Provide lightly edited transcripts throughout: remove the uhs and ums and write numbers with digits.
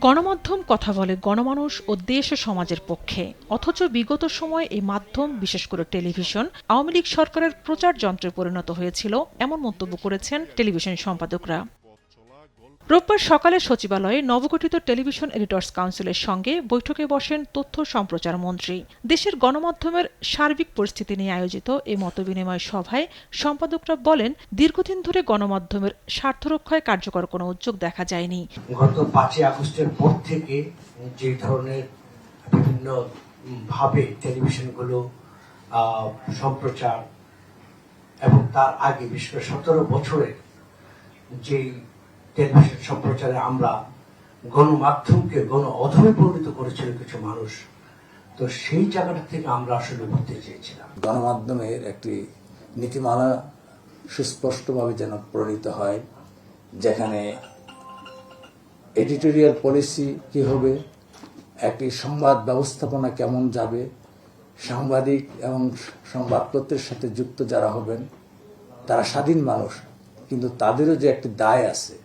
গণমাধ্যম কথা বলে গণমানুষ ও দেশ ও সমাজের পক্ষে, অথচ বিগত সময়ে এই মাধ্যম, বিশেষ করে টেলিভিশন, আওয়ামী লীগ সরকারের প্রচার যন্ত্রে পরিণত হয়েছিল, এমন মন্তব্য করেছেন টেলিভিশন সম্পাদকরা। রোববার সকালে সচিবালয়ে নবগঠিত টেলিভিশন এডিটর্স কাউন্সিলের সঙ্গে বৈঠকে বসেন তথ্য সম্প্রচার মন্ত্রী। দেশের গণমাধ্যমের সার্বিক পরিস্থিতি নিয়ে আয়োজিত এই মতবিনিময় সভায় সম্পাদকরা বলেন, দীর্ঘদিন ধরে গণমাধ্যমের স্বার্থ রক্ষায় কার্যকর কোনো উদ্যোগ দেখা যায়নি। গত 5ই আগস্টের পর থেকে যে ধরনের বিভিন্ন ভাবে টেলিভিশনগুলো সম্প্রচার এবং তার আগে বিশেষ করে 17 বছরের যে টেলিভিশন সম্প্রচারে আমরা গণমাধ্যমকে গণ অধমে পরিণত করেছিল কিছু মানুষ, তো সেই জায়গাটা থেকে আমরা আসলে বলতে চেয়েছিলাম গণমাধ্যমের একটি নীতিমালা সুস্পষ্টভাবে যেন প্রণীত হয়, যেখানে এডিটোরিয়াল পলিসি কি হবে, একটি সংবাদ ব্যবস্থাপনা কেমন যাবে, সাংবাদিক এবং সংবাদপত্রের সাথে যুক্ত যারা হবেন তারা স্বাধীন মানুষ, কিন্তু তাদেরও যে একটি দায় আছে,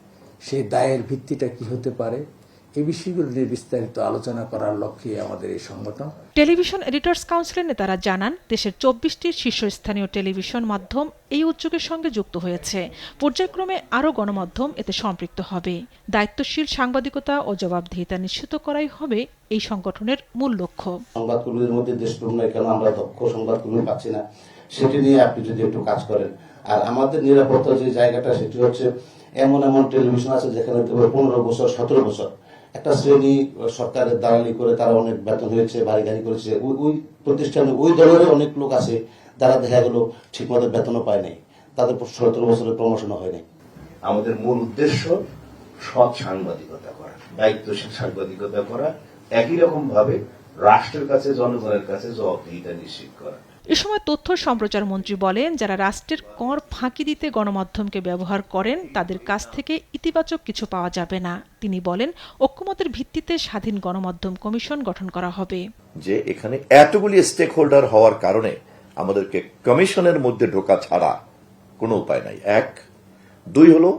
সেই দায়ের ভিত্তিটা কি হতে পারে, এই বিষয়গুলো নিয়ে বিস্তারিত আলোচনা করার লক্ষ্যে আমাদের এই সংগঠন। টেলিভিশন এডিটর্স কাউন্সিলের নেতারা জানান, দেশের 24টির শীর্ষস্থানীয় টেলিভিশন মাধ্যম এই উদ্যোগের সঙ্গে যুক্ত হয়েছে। পর্যায়ক্রমে আরও গণমাধ্যম এতে সম্পৃক্ত হবে। দায়িত্বশীল সাংবাদিকতা ও জবাবদিহিতা নিশ্চিত করাই হবে এই সংগঠনের মূল লক্ষ্য। সংবাদকর্মীদের মধ্যে দেশপ্রেম নয় কেন আমরা দক্ষ সংবাদকর্মী পাচ্ছি না, সেটি নিয়ে আপনি যদি একটু কাজ করেন। আর আমাদের নিরাপত্তার যে জায়গাটা, সেটি হচ্ছে এমন এমন টেলিভিশন আছে যেখানে 15 বছর 17 বছর একটা শ্রেণী সরকারের দালালি করে তারা অনেক বেতন হয়েছে, বাড়ি গাড়ি করেছে। ওই প্রতিষ্ঠানে ওই দলের অনেক লোক আছে যারা দেখা গেল ঠিকমতো বেতনও পায় নাই, তাদের 17 বছরের প্রমোশনও হয় নাই। আমাদের মূল উদ্দেশ্য সৎ সাংবাদিকতা করা, দায়িত্বশীল সাংবাদিকতা করা, একই রকম ভাবে রাষ্ট্রের কাছে, জনগণের কাছে জবাবদিহিতা নিশ্চিত করা। এ সময় তথ্য সম্প্রচার মন্ত্রী বলেন, যারা রাষ্ট্রের কর ফাঁকি দিতে গণমাধ্যমকে ব্যবহার করেন তাদের কাছ থেকে ইতিবাচক কিছু পাওয়া যাবে না। তিনি বলেন, ঐক্যমতের ভিত্তিতে স্বাধীন গণমাধ্যম কমিশন গঠন করা হবে। যে এখানে এতগুলি স্টেক হোল্ডার হওয়ার কারণে আমাদেরকে কমিশনের মধ্যে ঢোকা ছাড়া কোনো উপায় নাই। 1, 2 হলো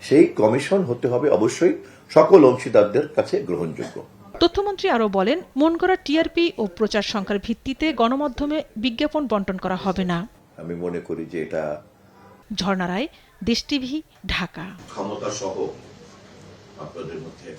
সেই কমিশন হতে হবে অবশ্যই সকল অংশীদারদের কাছে গ্রহণযোগ্য। তথ্যমন্ত্রী আরও বলেন, মন করা টিআরপি ও প্রচার সংখ্যার ভিত্তিতে গণমাধ্যমে বিজ্ঞাপন বণ্টন করা হবে না। আমি মনে করি যে এটা। ঝর্ণা রায়, দেশ টিভি, ঢাকা। ক্ষমতা সহ আপনাদের মধ্যে